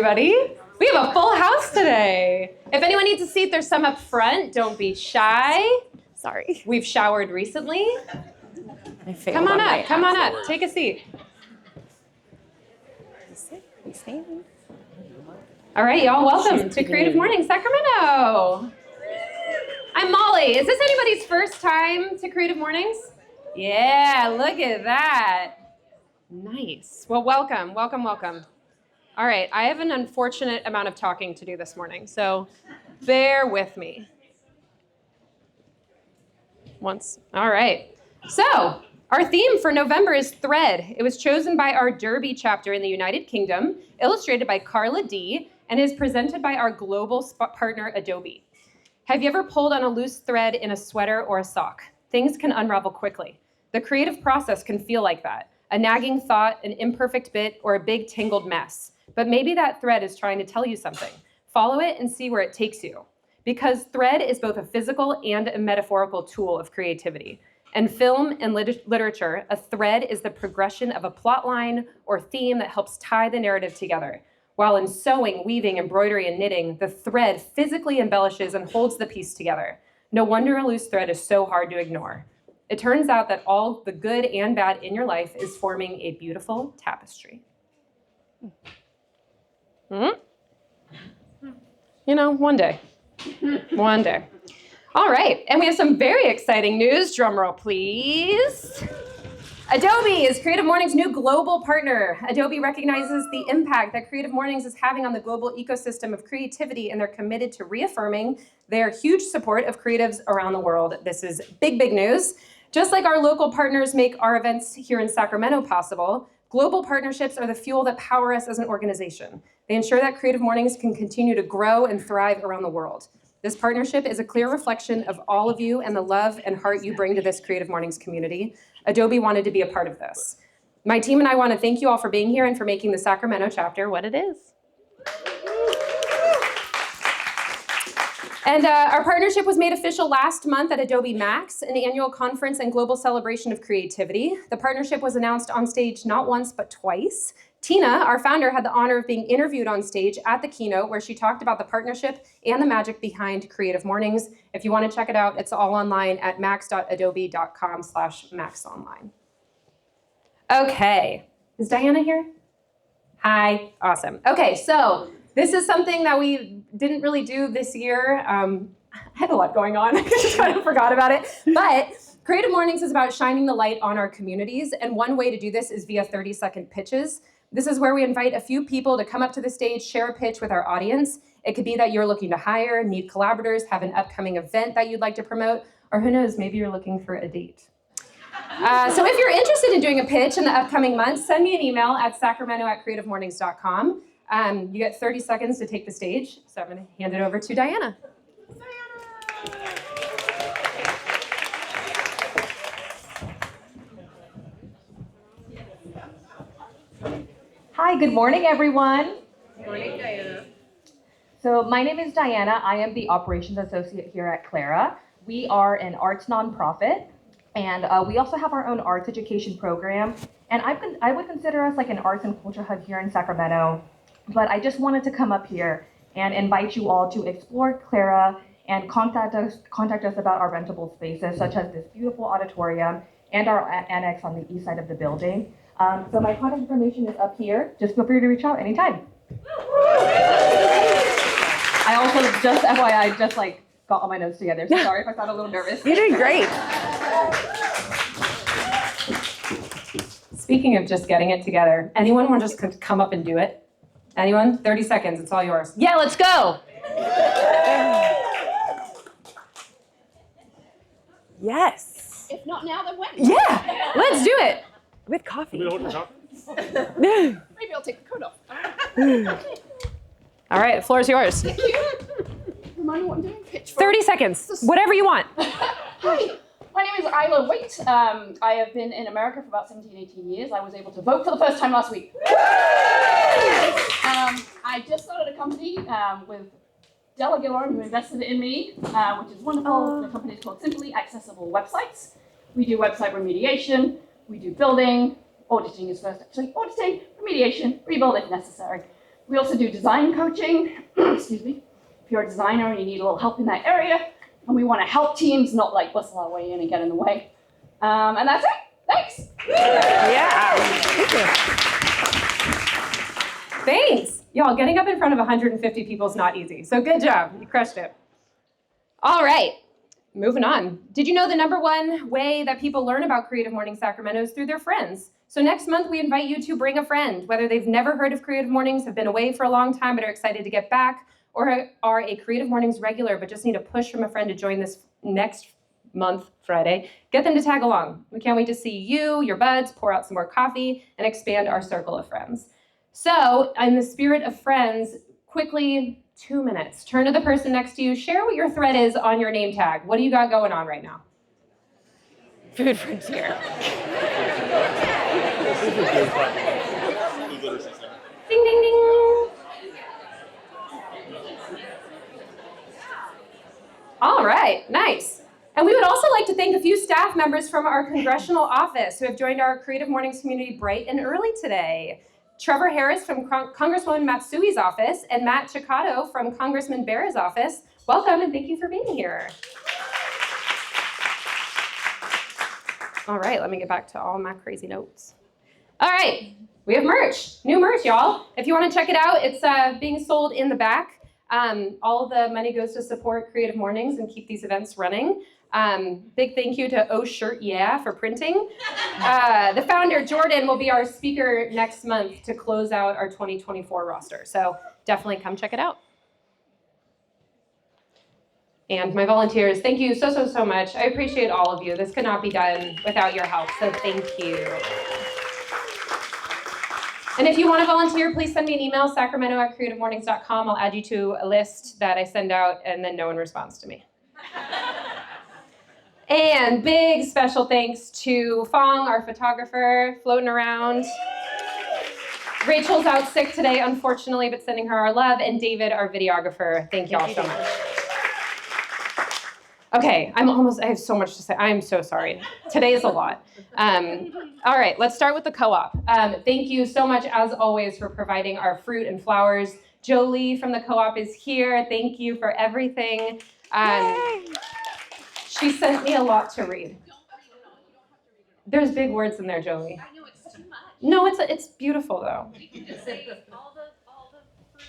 everybody. We have a full house today. If anyone needs a seat, there's some up front. Don't be shy. Sorry. We've showered recently. Come on up. Take a seat. All right, y'all, welcome to Creative Mornings, Sacramento. I'm Molly. Is this anybody's first time to Creative Mornings? Yeah, look at that. Nice. Well, welcome. All right, I have an unfortunate amount of talking to do this morning, so bear with me. All right. So, our theme for November is thread. It was chosen by our Derby chapter in the United Kingdom, illustrated by Carla D, and is presented by our global partner, Adobe. Have you ever pulled on a loose thread in a sweater or a sock? Things can unravel quickly. The creative process can feel like that. A nagging thought, an imperfect bit, or a big tangled mess. But maybe that thread is trying to tell you something. Follow it and see where it takes you. Because thread is both a physical and a metaphorical tool of creativity. In film and literature, a thread is the progression of a plot line or theme that helps tie the narrative together. While in sewing, weaving, embroidery, and knitting, the thread physically embellishes and holds the piece together. No wonder a loose thread is so hard to ignore. It turns out that all the good and bad in your life is forming a beautiful tapestry. You know, one day. All right, and we have some very exciting news. Drum roll, please. Adobe is Creative Mornings' new global partner. Adobe recognizes the impact that Creative Mornings is having on the global ecosystem of creativity, and they're committed to reaffirming their huge support of creatives around the world. This is big, big news. Just like our local partners make our events here in Sacramento possible, global partnerships are the fuel that power us as an organization. They ensure that Creative Mornings can continue to grow and thrive around the world. This partnership is a clear reflection of all of you and the love and heart you bring to this Creative Mornings community. Adobe wanted to be a part of this. My team and I want to thank you all for being here and for making the Sacramento chapter what it is. And our partnership was made official last month at Adobe Max, an annual conference and global celebration of creativity. The partnership was announced on stage not once, but twice. Tina, our founder, had the honor of being interviewed on stage at the keynote where she talked about the partnership and the magic behind Creative Mornings. If you want to check it out, it's all online at max.adobe.com/maxonline. Okay, is Diana here? Hi, awesome. Okay, so this is something that we didn't really do this year. I had a lot going on. I just kind of forgot about it. But Creative Mornings is about shining the light on our communities. And one way to do this is via 30-second pitches. This is where we invite a few people to come up to the stage, share a pitch with our audience. It could be that you're looking to hire, need collaborators, have an upcoming event that you'd like to promote, or who knows, maybe you're looking for a date. So if you're interested in doing a pitch in the upcoming months, send me an email at sacramento@creativemornings.com. You get 30 seconds to take the stage, so I'm going to hand it over to Diana. Hi, good morning, everyone. Good morning, Diana. So my name is Diana. I am the operations associate here at Clara. We are an arts nonprofit, and we also have our own arts education program. And I would consider us like an arts and culture hub here in Sacramento. But I just wanted to come up here and invite you all to explore Clara and contact us about our rentable spaces, such as this beautiful auditorium and our annex on the east side of the building. So my contact information is up here. Just feel free to reach out anytime. I also, just FYI, just like got all my notes together. So sorry if I sound a little nervous. You're doing great. Speaking of just getting it together, anyone want to just come up and do it? Anyone? 30 seconds, it's all yours. Yeah, let's go! Yes. If not now, then when? Yeah, let's do it. With coffee. Maybe I'll take the coat off. All right, the floor is yours. Thank you. Remind me what I'm doing? Pitch for 30 seconds, whatever you want. Hi, my name is Isla Waite. I have been in America for about 17, 18 years. I was able to vote for the first time last week. I just started a company with Della Gilloran, who invested in me, which is wonderful. The company is called Simply Accessible Websites. We do website remediation, we do building, auditing is first actually, auditing, remediation, rebuild if necessary. We also do design coaching. Excuse me. If you're a designer and you need a little help in that area, and we want to help teams, not like bustle our way in and get in the way. And that's it. Thanks. Yeah. Thanks. Y'all, getting up in front of 150 people is not easy. So good job. You crushed it. All right. Moving on. Did you know the number one way that people learn about Creative Mornings Sacramento is through their friends? So next month, we invite you to bring a friend, whether they've never heard of Creative Mornings, have been away for a long time, but are excited to get back, or are a Creative Mornings regular, but just need a push from a friend to join this next month, Friday. Get them to tag along. We can't wait to see you, your buds, pour out some more coffee, and expand our circle of friends. So, in the spirit of friends, quickly, 2 minutes. Turn to the person next to you. Share what your thread is on your name tag. What do you got going on right now? Food frontier. Ding, ding, ding. All right, nice. And we would also like to thank a few staff members from our congressional office who have joined our Creative Mornings community bright and early today. Trevor Harris from Congresswoman Matsui's office and Matt Chicato from Congressman Bera's office. Welcome and thank you for being here. All right, let me get back to all my crazy notes. All right, we have merch, new merch, y'all. If you want to check it out, it's being sold in the back. All the money goes to support Creative Mornings and keep these events running. Big thank you to Oh Shirt Yeah for printing. The founder, Jordan, will be our speaker next month to close out our 2024 roster. So definitely come check it out. And my volunteers, thank you so much. I appreciate all of you. This could not be done without your help, so thank you. And if you want to volunteer, please send me an email, sacramento@creativemornings.com. I'll add you to a list that I send out, and then no one responds to me. And big special thanks to Fong, our photographer, floating around. Rachel's out sick today, unfortunately, but sending her our love. And David, our videographer. Thank y'all so much. Okay, I have so much to say. I'm so sorry. Today is a lot. All right, let's start with the co-op. Thank you so much, as always, for providing our fruit and flowers. Jolie from the co-op is here. Thank you for everything. She sent me a lot to read. There's big words in there, Jolie. I know it's too much. No, it's beautiful though. You can just say all the fruit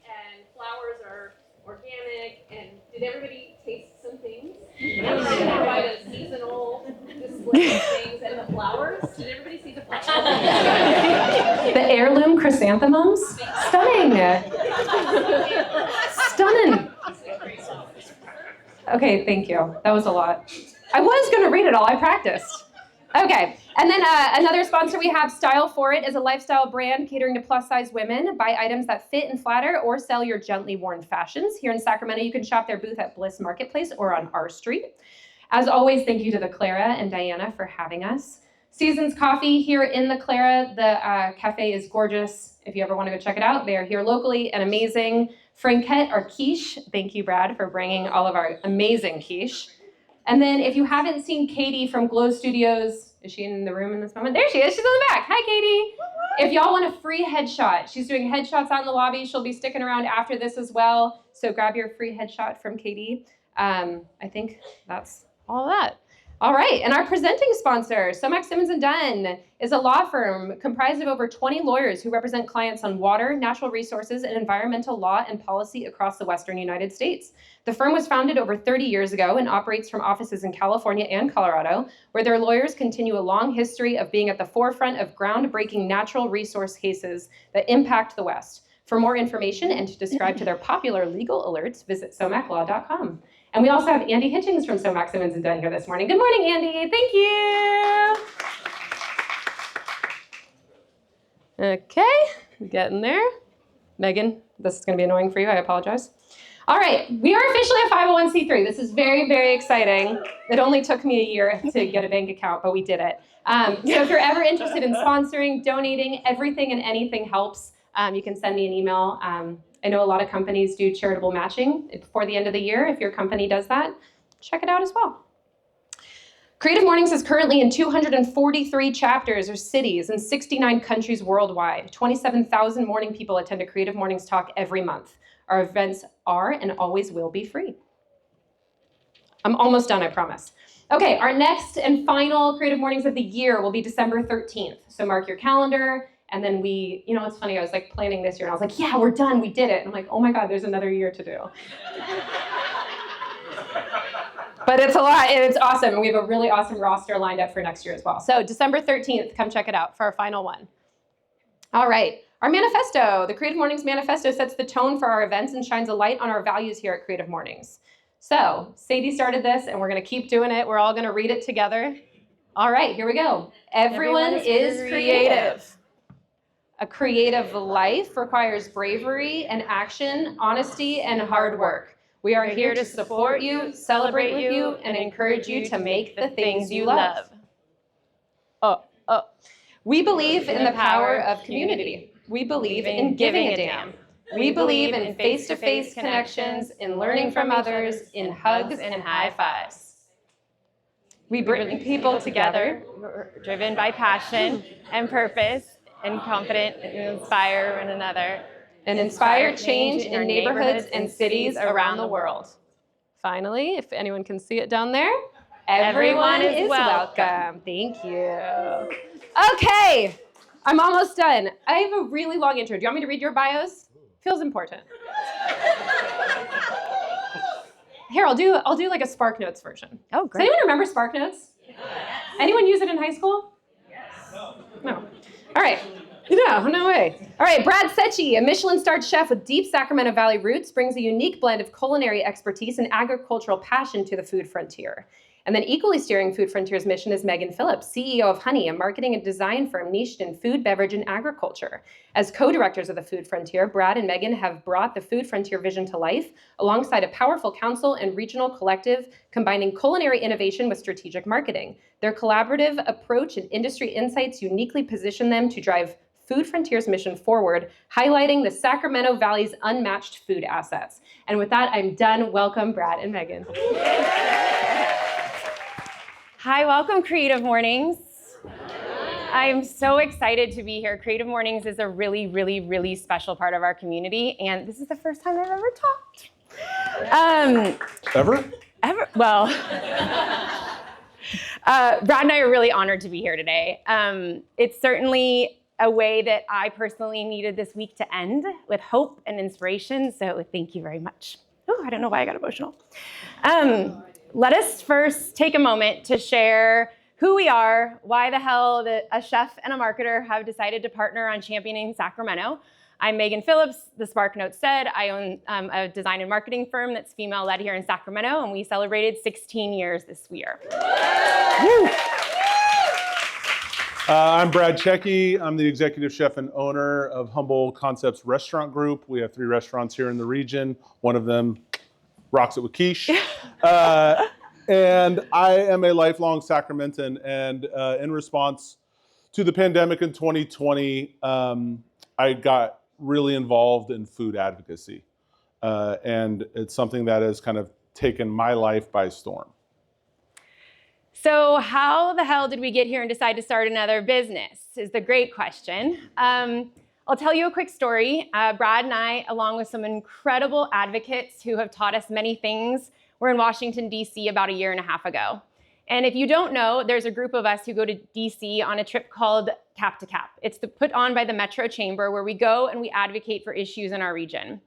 and flowers are organic. And did everybody taste some things? Everybody provide a seasonal display of things and the flowers. Did everybody see the flowers? The heirloom chrysanthemums, stunning. Stunning. Okay, thank you. That was a lot. I was going to read it all. I practiced. Okay, and then another sponsor we have, Style For It, is a lifestyle brand catering to plus-size women. Buy items that fit and flatter or sell your gently worn fashions. Here in Sacramento, you can shop their booth at Bliss Marketplace or on R Street. As always, thank you to the Clara and Diana for having us. Seasons Coffee here in the Clara. The cafe is gorgeous. If you ever want to go check it out, they are here locally and amazing. Franquette, our quiche. Thank you, Brad, for bringing all of our amazing quiche. And then if you haven't seen Katie from Glow Studios, is she in the room in this moment? There she is. She's in the back. Hi, Katie. If y'all want a free headshot, she's doing headshots out in the lobby. She'll be sticking around after this as well. So grab your free headshot from Katie. I think that's all of that. All right, and our presenting sponsor, Somack Simmons & Dunn, is a law firm comprised of over 20 lawyers who represent clients on water, natural resources, and environmental law and policy across the Western United States. The firm was founded over 30 years ago and operates from offices in California and Colorado, where their lawyers continue a long history of being at the forefront of groundbreaking natural resource cases that impact the West. For more information and to describe to their popular legal alerts, visit somaclaw.com. And we also have Andy Hitchings from Somack Simmons & Dunn here this morning. Good morning, Andy. Thank you. Okay, getting there. Megan, this is going to be annoying for you. I apologize. All right, we are officially a 501c3. This is very, very exciting. It only took me a year to get a bank account, but we did it. So if you're ever interested in sponsoring, donating, everything and anything helps. You can send me an email. I know a lot of companies do charitable matching before the end of the year. If your company does that, check it out as well. Creative Mornings is currently in 243 chapters or cities in 69 countries worldwide. 27,000 morning people attend a Creative Mornings talk every month. Our events are and always will be free. I'm almost done, I promise. Okay, our next and final Creative Mornings of the year will be December 13th. So mark your calendar, and then it's funny, I was like planning this year, and I was like, yeah, we're done, we did it. And I'm like, oh my God, there's another year to do. But it's a lot, and it's awesome, and we have a really awesome roster lined up for next year as well. So December 13th, come check it out for our final one. All right, our manifesto. The Creative Mornings Manifesto sets the tone for our events and shines a light on our values here at Creative Mornings. So Sadie started this, and we're gonna keep doing it. We're all gonna read it together. All right, here we go. Everyone is creative. A creative life requires bravery and action, honesty, and hard work. We are here to support you, celebrate with you, and encourage you to make the things you love. We believe in the power of community. We believe in giving a damn. We believe in face-to-face connections, in learning from others, in hugs and high fives. We bring people together, Driven by passion and purpose and confident and inspire one another. and inspire change in neighborhoods and cities around the world. Finally, if anyone can see it down there, everyone is welcome. Thank you. Okay, I'm almost done. I have a really long intro. Do you want me to read your bios? Feels important. Here, I'll do like a Spark Notes version. Oh, Does great. anyone remember Spark Notes? Yes. Anyone use it in high school? Yes. No. All right. No way. All right, Brad Cecchi, a Michelin-starred chef with deep Sacramento Valley roots, brings a unique blend of culinary expertise and agricultural passion to the food frontier. And then equally steering Food Frontier's mission is Meghan Phillips, CEO of Honey, a marketing and design firm niched in food, beverage, and agriculture. As co-directors of the Food Frontier, Brad and Meghan have brought the Food Frontier vision to life alongside a powerful council and regional collective combining culinary innovation with strategic marketing. Their collaborative approach and industry insights uniquely position them to drive Food Frontier's mission forward, highlighting the Sacramento Valley's unmatched food assets. And with that, I'm done. Welcome, Brad and Meghan. Hi, welcome Creative Mornings. I'm so excited to be here. Creative Mornings is a really, really, really special part of our community, and this is the first time I've ever talked. Ever? Well, Brad and I are really honored to be here today. It's certainly a way that I personally needed this week to end with hope and inspiration, so thank you very much. Oh, I don't know why I got emotional. Let us first take a moment to share who we are, why the hell a chef and a marketer have decided to partner on championing Sacramento. I'm Meghan Phillips, the Spark Notes said. I own a design and marketing firm that's female-led here in Sacramento, and we celebrated 16 years this year. Woo. I'm Brad Cecchi. I'm the executive chef and owner of Humble Concepts Restaurant Group. We have 3 restaurants here in the region. One of them rocks it with quiche. And I am a lifelong Sacramentan. And in response to the pandemic in 2020, I got really involved in food advocacy. And it's something that has kind of taken my life by storm. So how the hell did we get here and decide to start another business is the great question. I'll tell you a quick story. Brad and I, along with some incredible advocates who have taught us many things, were in Washington, D.C. about 1.5 years ago. And if you don't know, there's a group of us who go to D.C. on a trip called Cap to Cap. It's put on by the Metro Chamber, where we go and we advocate for issues in our region.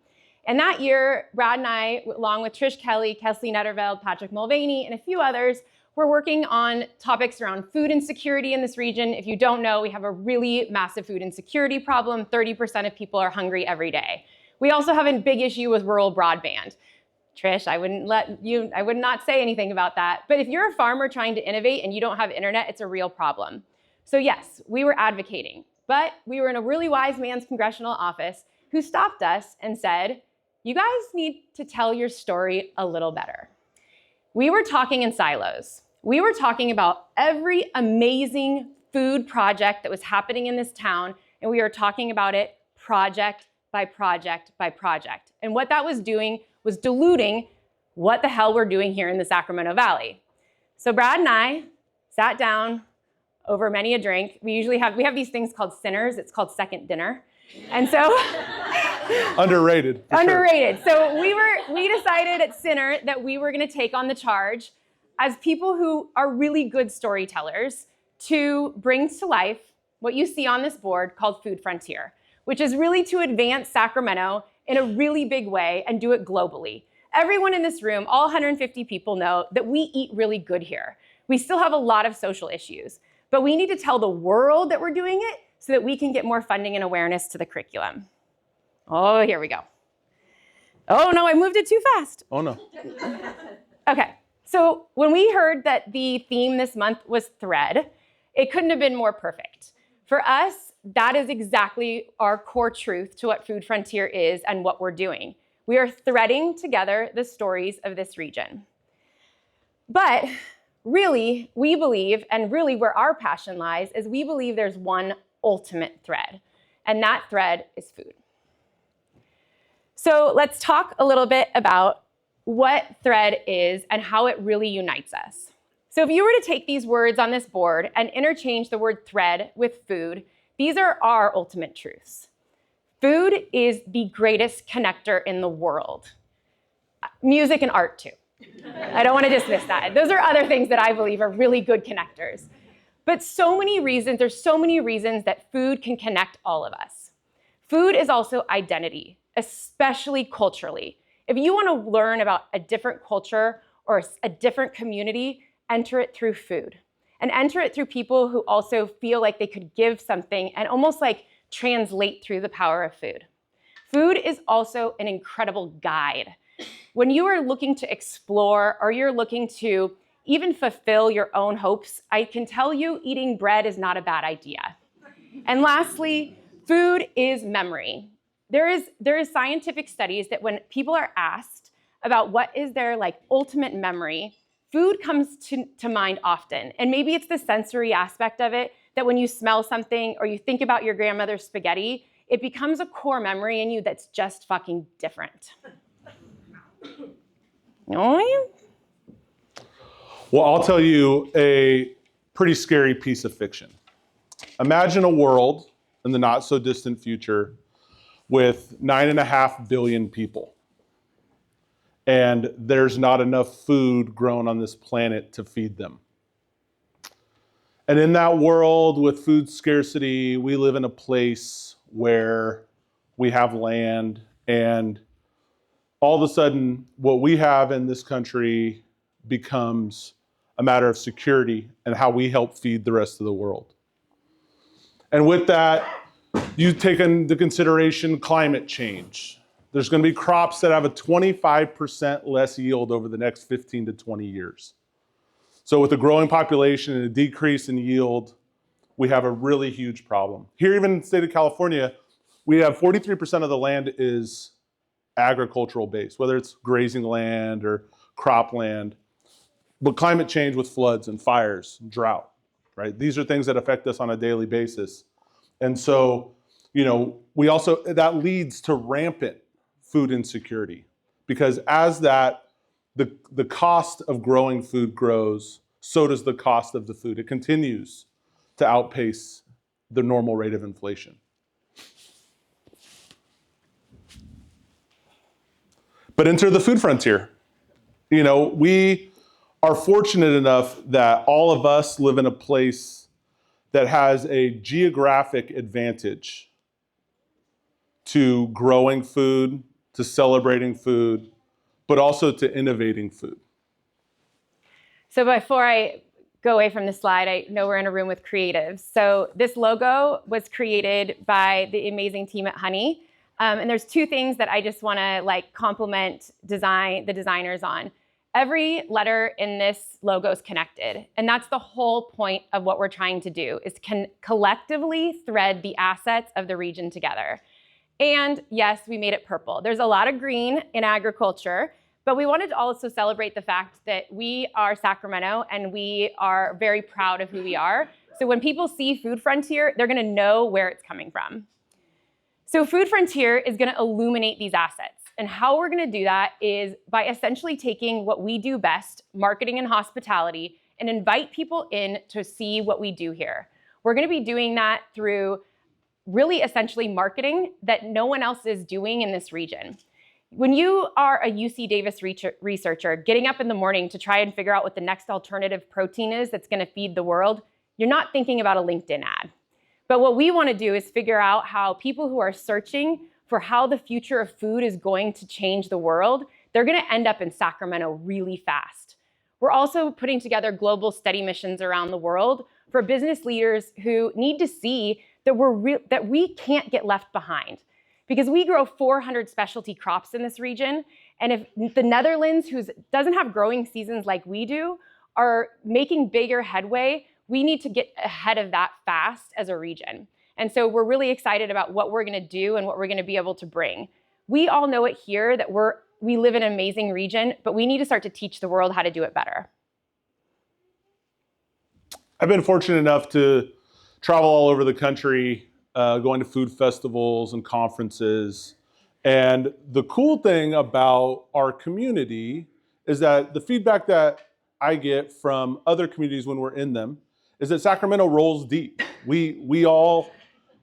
And that year, Brad and I, along with Trish Kelly, Kelsey Netterveld, Patrick Mulvaney, and a few others, we're working on topics around food insecurity in this region. If you don't know, we have a really massive food insecurity problem. 30% of people are hungry every day. We also have a big issue with rural broadband. Trish, I would not say anything about that. But if you're a farmer trying to innovate and you don't have internet, it's a real problem. So yes, we were advocating, but we were in a really wise man's congressional office who stopped us and said, you guys need to tell your story a little better. We were talking in silos. We were talking about every amazing food project that was happening in this town, and we were talking about it project by project by project. And what that was doing was diluting what the hell we're doing here in the Sacramento Valley. So Brad and I sat down over many a drink. We have these things called sinners. It's called second dinner. And so Underrated. underrated. Sure. So we decided at Sinner that we were going to take on the charge as people who are really good storytellers to bring to life what you see on this board called Food Frontier, which is really to advance Sacramento in a really big way and do it globally. Everyone in this room, all 150 people, know that we eat really good here. We still have a lot of social issues, but we need to tell the world that we're doing it so that we can get more funding and awareness to the curriculum. Oh, here we go. Oh no, I moved it too fast. Oh no. Okay, so when we heard that the theme this month was thread, it couldn't have been more perfect. For us, that is exactly our core truth to what Food Frontier is and what we're doing. We are threading together the stories of this region. But really, we believe, and really where our passion lies, is we believe there's one ultimate thread, and that thread is food. So let's talk a little bit about what thread is and how it really unites us. So if you were to take these words on this board and interchange the word thread with food, these are our ultimate truths. Food is the greatest connector in the world. Music and art too. I don't want to dismiss that. Those are other things that I believe are really good connectors. But there's so many reasons that food can connect all of us. Food is also identity, especially culturally. If you want to learn about a different culture or a different community, enter it through food. And enter it through people who also feel like they could give something and almost like translate through the power of food. Food is also an incredible guide. When you are looking to explore or you're looking to even fulfill your own hopes, I can tell you eating bread is not a bad idea. And lastly, food is memory. There is scientific studies that when people are asked about what is their ultimate memory, food comes to mind often. And maybe it's the sensory aspect of it, that when you smell something or you think about your grandmother's spaghetti, it becomes a core memory in you that's just fucking different. Oh, yeah. Well, I'll tell you a pretty scary piece of fiction. Imagine a world in the not so distant future with 9.5 billion people. And there's not enough food grown on this planet to feed them. And in that world with food scarcity, we live in a place where we have land, and all of a sudden, what we have in this country becomes a matter of security and how we help feed the rest of the world. And with that, you take into consideration climate change. There's going to be crops that have a 25% less yield over the next 15 to 20 years. So with a growing population and a decrease in yield, we have a really huge problem. Here, even in the state of California, we have 43% of the land is agricultural based, whether it's grazing land or cropland. But climate change with floods and fires, and drought, right? These are things that affect us on a daily basis. And so, that leads to rampant food insecurity, because as the cost of growing food grows, so does the cost of the food. It continues to outpace the normal rate of inflation. But enter the food frontier. We are fortunate enough that all of us live in a place that has a geographic advantage to growing food, to celebrating food, but also to innovating food. So before I go away from the slide, I know we're in a room with creatives. So this logo was created by the amazing team at Honey. And there's two things that I just want to compliment the designers on. Every letter in this logo is connected. And that's the whole point of what we're trying to do, is collectively thread the assets of the region together. And yes, we made it purple. There's a lot of green in agriculture, but we wanted to also celebrate the fact that we are Sacramento and we are very proud of who we are. So when people see Food Frontier, they're gonna know where it's coming from. So Food Frontier is gonna illuminate these assets. And how we're gonna do that is by essentially taking what we do best, marketing and hospitality, and invite people in to see what we do here. We're going to be doing that through really essentially marketing that no one else is doing in this region. When you are a UC Davis researcher getting up in the morning to try and figure out what the next alternative protein is that's going to feed the world, you're not thinking about a LinkedIn ad. But what we want to do is figure out how people who are searching for how the future of food is going to change the world, they're going to end up in Sacramento really fast. We're also putting together global study missions around the world for business leaders who need to see that we can't get left behind. Because we grow 400 specialty crops in this region, and if the Netherlands, who doesn't have growing seasons like we do, are making bigger headway, we need to get ahead of that fast as a region. And so we're really excited about what we're going to do and what we're going to be able to bring. We all know it here that we live in an amazing region, but we need to start to teach the world how to do it better. I've been fortunate enough to travel all over the country, going to food festivals and conferences. And the cool thing about our community is that the feedback that I get from other communities when we're in them is that Sacramento rolls deep. We all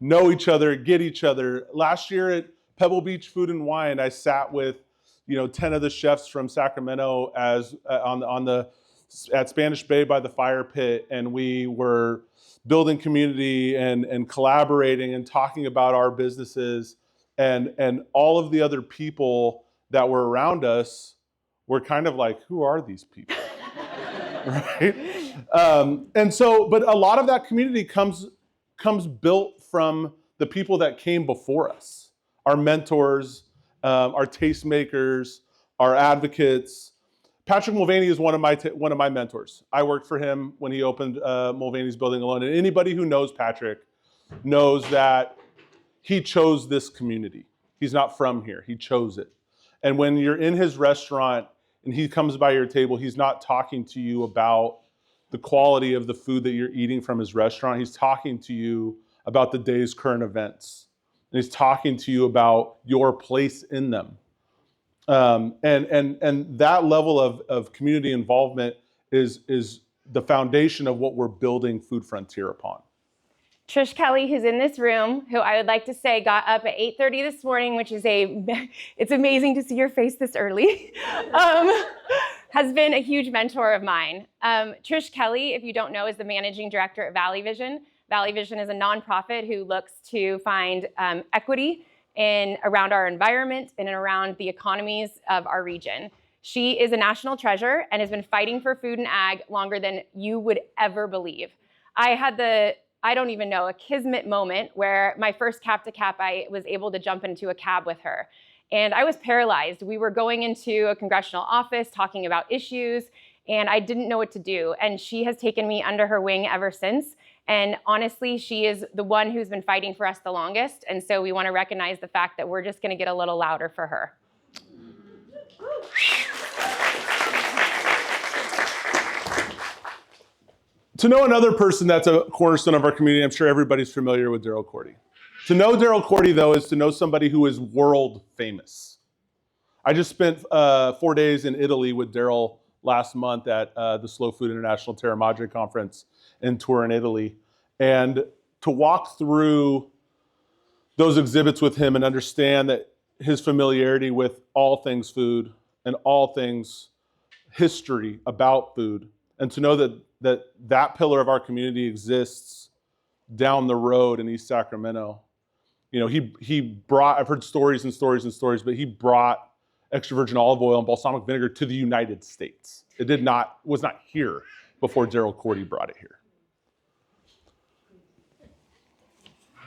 know each other, get each other. Last year at Pebble Beach Food and Wine, I sat with 10 of the chefs from Sacramento at Spanish Bay by the fire pit, and we were building community and collaborating and talking about our businesses, and all of the other people that were around us were kind of like, who are these people? Right? And so, but a lot of that community comes built from the people that came before us, our mentors, our tastemakers, our advocates. Patrick Mulvaney is one of my mentors. I worked for him when he opened Mulvaney's Building Alone. And anybody who knows Patrick knows that he chose this community. He's not from here. He chose it. And when you're in his restaurant and he comes by your table, he's not talking to you about the quality of the food that you're eating from his restaurant. He's talking to you about the day's current events. And he's talking to you about your place in them. And that level of community involvement is the foundation of what we're building Food Frontier upon. Trish Kelly, who's in this room, who I would like to say got up at 8:30 this morning, which is it's amazing to see your face this early, has been a huge mentor of mine. Trish Kelly, if you don't know, is the managing director at Valley Vision. Valley Vision is a nonprofit who looks to find equity around our environment and around the economies of our region. She is a national treasure and has been fighting for food and ag longer than you would ever believe. I had I don't even know, a kismet moment where my first Cap to Cap, I was able to jump into a cab with her. And I was paralyzed. We were going into a congressional office talking about issues, and I didn't know what to do. And she has taken me under her wing ever since. And honestly, she is the one who's been fighting for us the longest. And so we want to recognize the fact that we're just going to get a little louder for her. To know another person that's a cornerstone of our community, I'm sure everybody's familiar with Daryl Cordy. To know Daryl Cordy, though, is to know somebody who is world famous. I just spent 4 days in Italy with Daryl last month at the Slow Food International Terra Madre Conference in Turin, Italy. And to walk through those exhibits with him and understand that his familiarity with all things food and all things history about food, and to know that pillar of our community exists down the road in East Sacramento. He brought, I've heard stories and stories and stories, but he brought extra virgin olive oil and balsamic vinegar to the United States. It was not here before Daryl Cordy brought it here.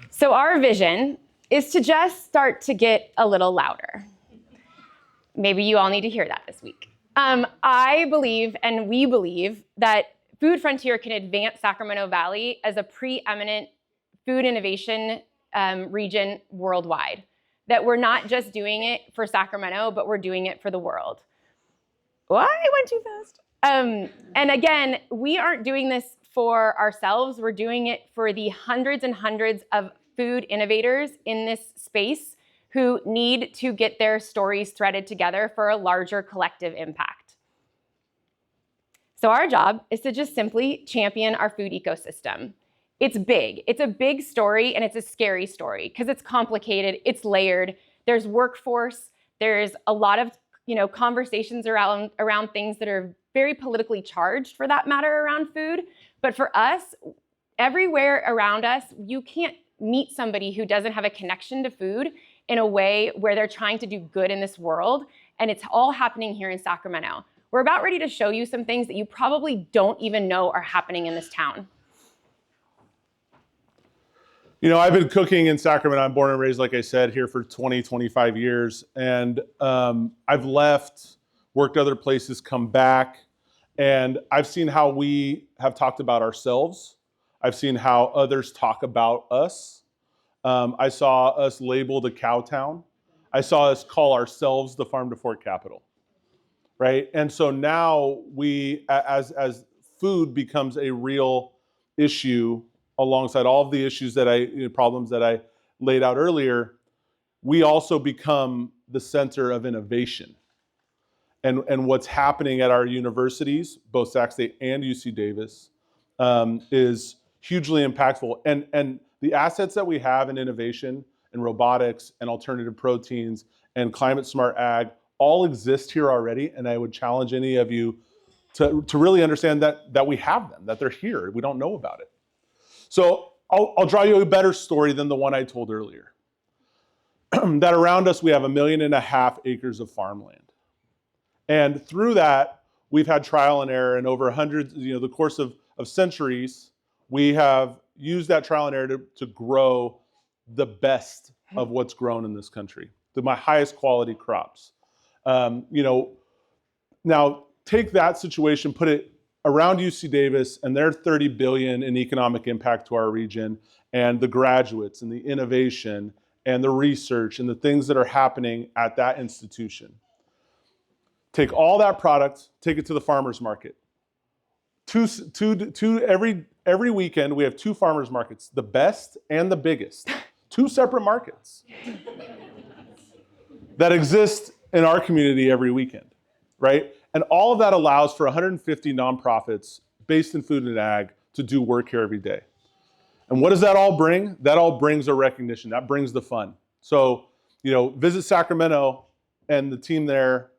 So our vision is to just start to get a little louder. Maybe you all need to hear that this week. I believe, and we believe, that Food Frontier can advance Sacramento Valley as a preeminent food innovation region worldwide. That we're not just doing it for Sacramento, but we're doing it for the world. Well, I went too fast. And again, we aren't doing this for ourselves. We're doing it for the hundreds and hundreds of food innovators in this space who need to get their stories threaded together for a larger collective impact. So our job is to just simply champion our food ecosystem. It's big. It's a big story, and it's a scary story because it's complicated, it's layered. There's workforce, there's a lot of conversations around things that are very politically charged, for that matter, around food. But for us, everywhere around us, you can't meet somebody who doesn't have a connection to food in a way where they're trying to do good in this world. And it's all happening here in Sacramento. We're about ready to show you some things that you probably don't even know are happening in this town. I've been cooking in Sacramento. I'm born and raised, like I said, here for 20, 25 years. And I've left, worked other places, come back. And I've seen how we have talked about ourselves. I've seen how others talk about us. I saw us labeled a cow town. I saw us call ourselves the farm to fork capital, right? And so now we, as food becomes a real issue alongside all of the issues problems that I laid out earlier, we also become the center of innovation. And what's happening at our universities, both Sac State and UC Davis, is hugely impactful. And the assets that we have in innovation and robotics and alternative proteins and climate smart ag all exist here already. And I would challenge any of you to really understand that we have them, that they're here. We don't know about it. So I'll draw you a better story than the one I told earlier. That around us, we have 1.5 million acres of farmland. And through that, we've had trial and error, and over the course of centuries, we have used that trial and error to grow the best of what's grown in this country, my highest quality crops. Now take that situation, put it around UC Davis, and their $30 billion in economic impact to our region, and the graduates and the innovation and the research and the things that are happening at that institution. Take all that product, take it to the farmers market. Every weekend we have 2 farmers markets, the best and the biggest, 2 separate markets that exist in our community every weekend, right? And all of that allows for 150 nonprofits based in food and ag to do work here every day. And what does that all bring? That all brings a recognition. That brings the fun. So, visit Sacramento, and the team there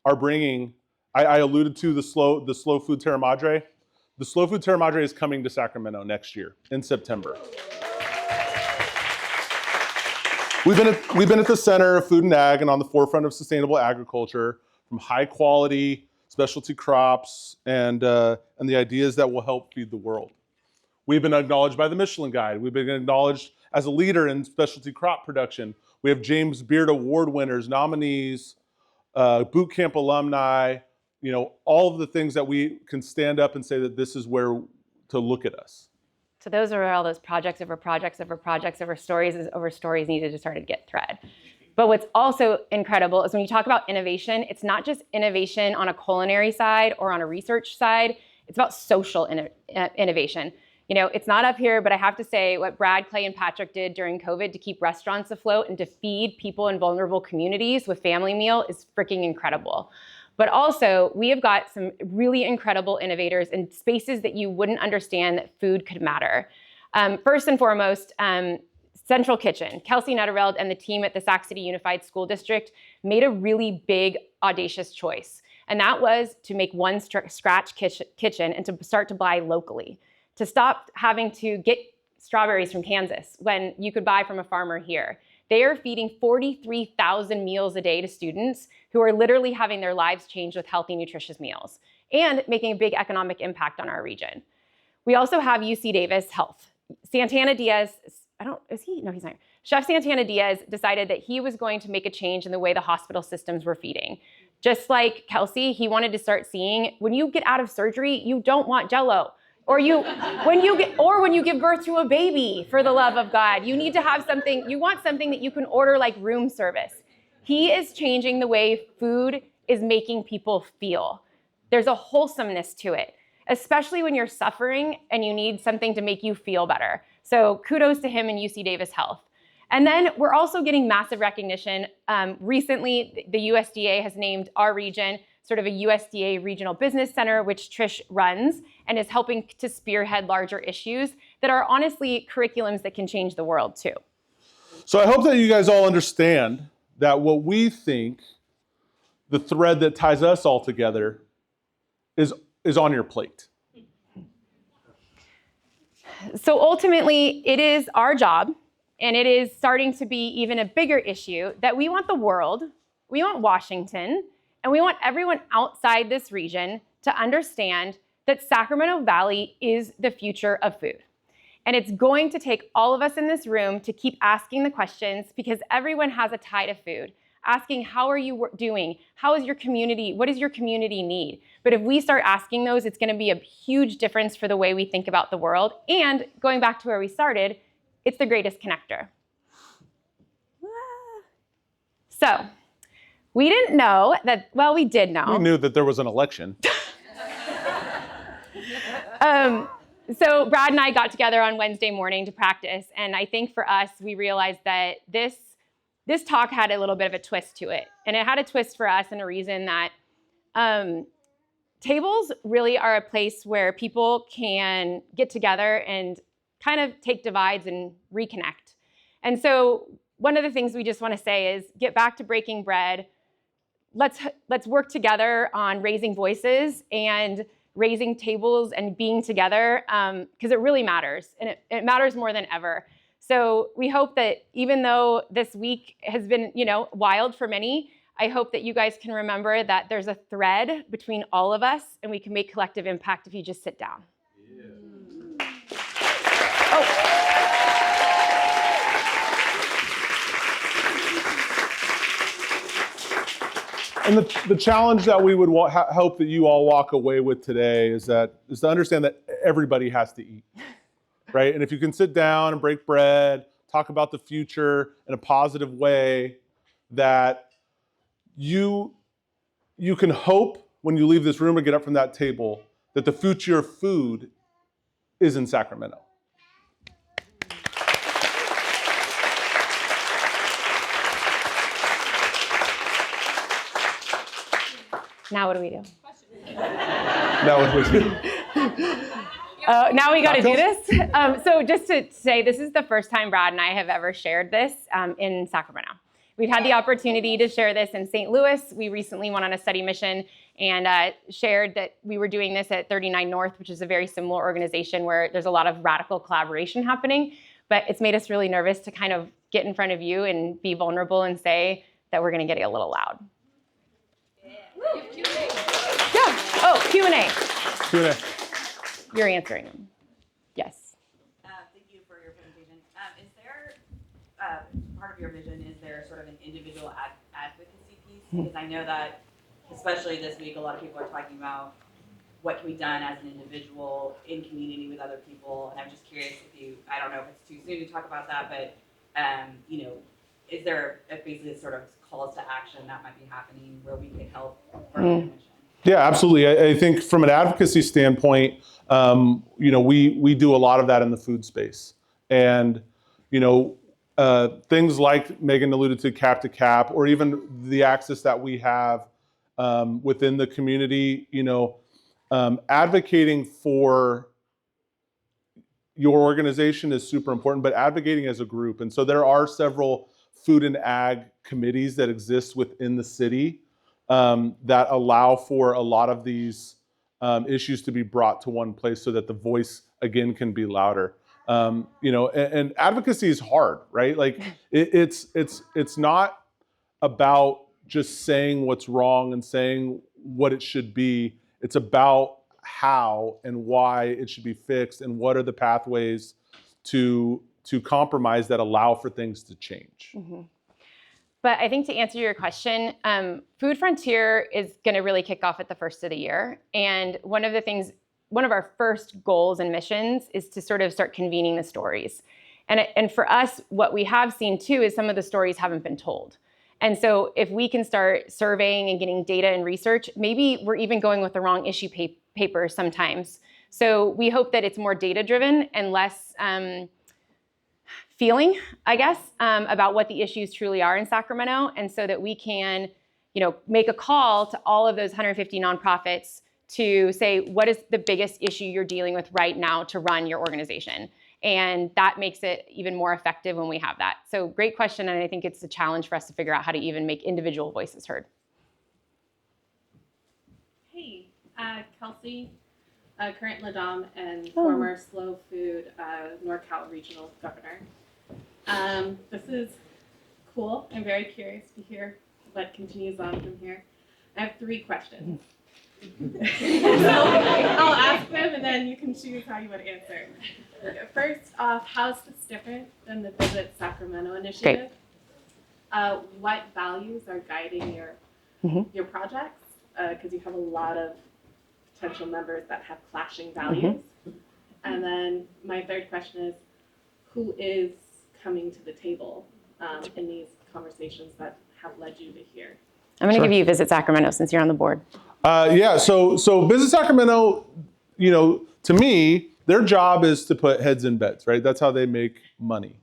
are bringing, I alluded to the slow food Terra Madre. The slow food Terra Madre is coming to Sacramento next year in September. We've been at the center of food and ag and on the forefront of sustainable agriculture, from high quality specialty crops and the ideas that will help feed the world. We've been acknowledged by the Michelin Guide. We've been acknowledged as a leader in specialty crop production. We have James Beard Award winners, nominees, boot camp alumni, all of the things that we can stand up and say that this is where to look at us. So those are all those projects over projects over projects over stories needed to start to get thread. But what's also incredible is when you talk about innovation, it's not just innovation on a culinary side or on a research side, it's about social innovation. It's not up here, but I have to say what Brad, Clay, and Patrick did during COVID to keep restaurants afloat and to feed people in vulnerable communities with family meal is freaking incredible. But also, we have got some really incredible innovators in spaces that you wouldn't understand that food could matter. First and foremost, Central Kitchen. Kelsey Nutterveld and the team at the Sac City Unified School District made a really big, audacious choice. And that was to make one scratch kitchen and to start to buy locally. To stop having to get strawberries from Kansas when you could buy from a farmer here. They are feeding 43,000 meals a day to students who are literally having their lives changed with healthy, nutritious meals and making a big economic impact on our region. We also have UC Davis Health. Santana Diaz, No, he's not. Chef Santana Diaz decided that he was going to make a change in the way the hospital systems were feeding. Just like Kelsey, he wanted to start seeing when you get out of surgery, you don't want Jell-O. When you give birth to a baby, for the love of God, you need to have something, you want something that you can order like room service. He is changing the way food is making people feel. There's a wholesomeness to it, especially when you're suffering and you need something to make you feel better. So kudos to him and UC Davis Health. And then we're also getting massive recognition. Recently, the USDA has named our region sort of a USDA regional business center, which Trish runs, and is helping to spearhead larger issues that are honestly curriculums that can change the world too. So I hope that you guys all understand that what we think the thread that ties us all together is on your plate. So ultimately, it is our job, and it is starting to be even a bigger issue, that we want the world, we want Washington, and we want everyone outside this region to understand that Sacramento Valley is the future of food. And it's going to take all of us in this room to keep asking the questions, because everyone has a tie to food. Asking, how are you doing? How is your community? What does your community need? But if we start asking those, it's going to be a huge difference for the way we think about the world. And going back to where we started, it's the greatest connector. So we didn't know that, well, we did know. We knew that there was an election. So Brad and I got together on Wednesday morning to practice, and I think for us, we realized that this talk had a little bit of a twist to it. And it had a twist for us and a reason that tables really are a place where people can get together and kind of take divides and reconnect. And so one of the things we just want to say is get back to breaking bread. Let's work together on raising voices and raising tables and being together, because it really matters, and it matters more than ever. So we hope that even though this week has been, wild for many, I hope that you guys can remember that there's a thread between all of us, and we can make collective impact if you just sit down. Yeah. Oh. And the challenge that we would hope that you all walk away with today is to understand that everybody has to eat, right? And if you can sit down and break bread, talk about the future in a positive way, that you can hope when you leave this room and get up from that table that the future of food is in Sacramento. Now what do we do? Now what do we do? Now we got to do this. So just to say, this is the first time Brad and I have ever shared this in Sacramento. We've had the opportunity to share this in St. Louis. We recently went on a study mission and shared that we were doing this at 39 North, which is a very similar organization where there's a lot of radical collaboration happening. But it's made us really nervous to kind of get in front of you and be vulnerable and say that we're going to get a little loud. Yeah. Oh, Q&A. Q&A. You're answering them. Yes. Thank you for your presentation. Is there, part of your vision, is there sort of an individual advocacy piece? Because I know that, especially this week, a lot of people are talking about what can be done as an individual in community with other people. And I'm just curious if I don't know if it's too soon to talk about that, but, is there basically sort of calls to action that might be happening where we could help for the mission? Yeah, absolutely. I think from an advocacy standpoint, we do a lot of that in the food space. And, things like Megan alluded to cap, or even the access that we have within the community, advocating for your organization is super important, but advocating as a group. And so there are several food and ag committees that exist within the city that allow for a lot of these issues to be brought to one place so that the voice again can be louder. And advocacy is hard, right? Like it's not about just saying what's wrong and saying what it should be. It's about how and why it should be fixed and what are the pathways to compromise that allow for things to change. Mm-hmm. But I think to answer your question, Food Frontier is going to really kick off at the first of the year. And one of our first goals and missions is to sort of start convening the stories. And for us, what we have seen too is some of the stories haven't been told. And so if we can start surveying and getting data and research, maybe we're even going with the wrong issue paper sometimes. So we hope that it's more data-driven and less feeling, I guess, about what the issues truly are in Sacramento, and so that we can make a call to all of those 150 nonprofits to say, what is the biggest issue you're dealing with right now to run your organization? And that makes it even more effective when we have that. So great question, and I think it's a challenge for us to figure out how to even make individual voices heard. Hey, Kelsey, current Ladam and former Slow Food NorCal regional governor. This is cool. I'm very curious to hear what continues on from here. I have 3 questions. So I'll ask them and then you can choose how you would answer. First off, how's this different than the Visit Sacramento initiative? What values are guiding your projects? Because you have a lot of potential members that have clashing values. And then my third question is, who is coming to the table in these conversations that have led you to here? I'm going to give you Visit Sacramento since you're on the board. So Visit Sacramento, to me, their job is to put heads in beds, right? That's how they make money.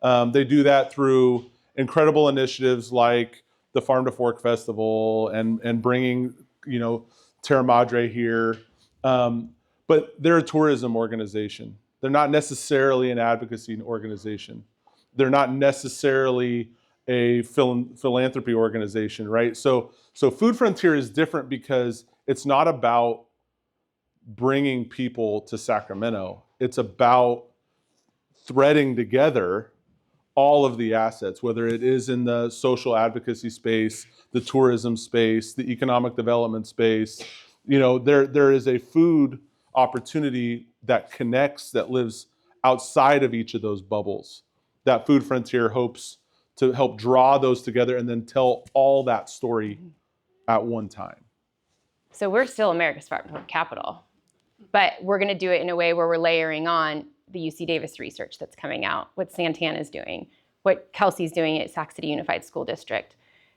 They do that through incredible initiatives like the Farm to Fork Festival and bringing, Terra Madre here. But they're a tourism organization. They're not necessarily an advocacy organization. They're not necessarily a philanthropy organization, right? So Food Frontier is different because it's not about bringing people to Sacramento. It's about threading together all of the assets, whether it is in the social advocacy space, the tourism space, the economic development space. There is a food opportunity that connects, that lives outside of each of those bubbles, that Food Frontier hopes to help draw those together and then tell all that story at one time. So we're still America's Farm to Fork capital, but we're going to do it in a way where we're layering on the UC Davis research that's coming out, what Santana's doing, what Kelsey's doing at Sac City Unified School District.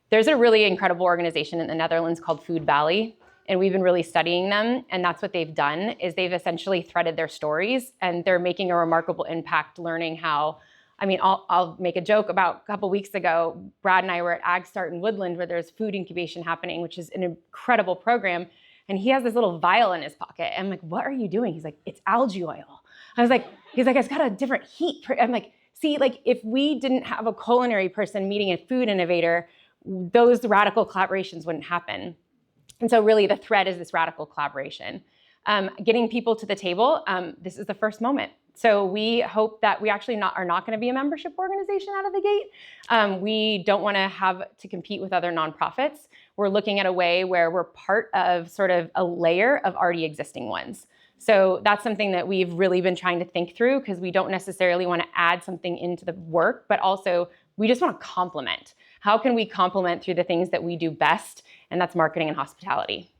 There's a really incredible organization in the Netherlands called Food Valley, and we've been really studying them, and that's what they've done, is they've essentially threaded their stories, and they're making a remarkable impact learning how. I'll make a joke about a couple weeks ago, Brad and I were at Ag Start in Woodland where there's food incubation happening, which is an incredible program. And he has this little vial in his pocket. I'm like, what are you doing? He's like, it's algae oil. He's like, it's got a different heat. I'm like, see, if we didn't have a culinary person meeting a food innovator, those radical collaborations wouldn't happen. And so really the thread is this radical collaboration. Getting people to the table, this is the first moment. So we hope that we actually are not going to be a membership organization out of the gate. We don't want to have to compete with other nonprofits. We're looking at a way where we're part of sort of a layer of already existing ones. So that's something that we've really been trying to think through, because we don't necessarily want to add something into the work, but also we just want to complement. How can we complement through the things that we do best? And that's marketing and hospitality.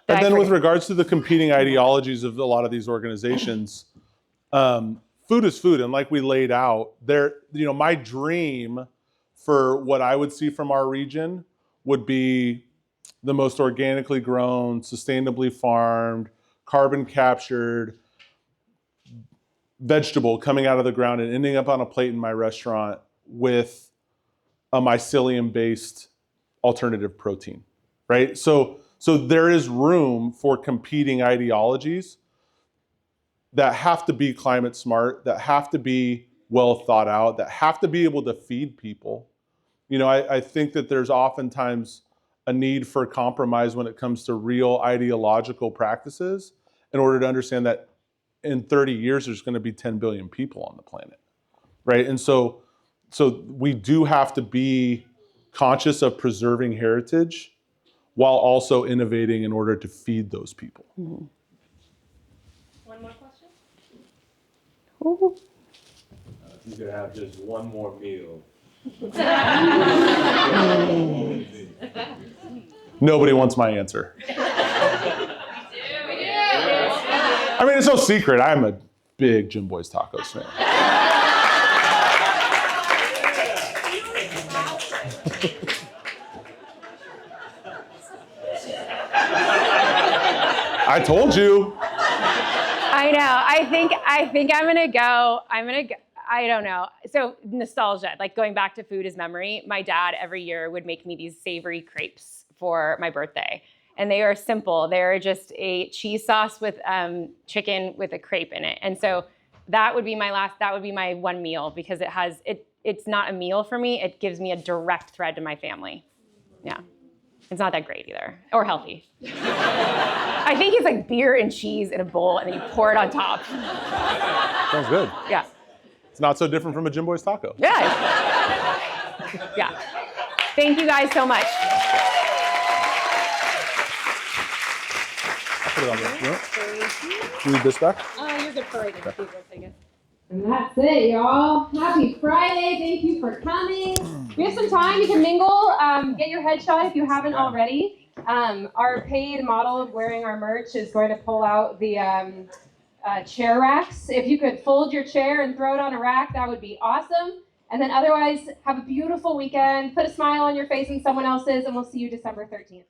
And then with regards to the competing ideologies of a lot of these organizations, food is food. And like we laid out there, my dream for what I would see from our region would be the most organically grown, sustainably farmed, carbon captured vegetable coming out of the ground and ending up on a plate in my restaurant with a mycelium-based alternative protein, right? So there is room for competing ideologies that have to be climate smart, that have to be well thought out, that have to be able to feed people. I think that there's oftentimes a need for compromise when it comes to real ideological practices in order to understand that in 30 years, there's going to be 10 billion people on the planet, right? And so we do have to be conscious of preserving heritage while also innovating in order to feed those people. Mm-hmm. One more question? Ooh. You could have just one more meal. Nobody wants my answer. I mean, it's no secret. I'm a big Jim Boy's Tacos fan. I told you. I know. I think I'm gonna go. I don't know. So nostalgia, like going back to food is memory. My dad every year would make me these savory crepes for my birthday. And they are simple. They're just a cheese sauce with chicken with a crepe in it. And so that would be my one meal because it's not a meal for me. It gives me a direct thread to my family. Yeah. It's not that great either, or healthy. I think it's like beer and cheese in a bowl and then you pour it on top. Sounds good. Yeah. It's not so different from a Jim Boy's taco. Yeah. Yeah. Thank you guys so much. Put it on there. You need this back? You're good for right now. I guess. And that's it, y'all. Happy Friday. Thank you for coming. We have some time. You can mingle. Get your headshot if you haven't already. Our paid model wearing our merch is going to pull out the chair racks. If you could fold your chair and throw it on a rack, that would be awesome. And then otherwise, have a beautiful weekend. Put a smile on your face and someone else's, and we'll see you December 13th.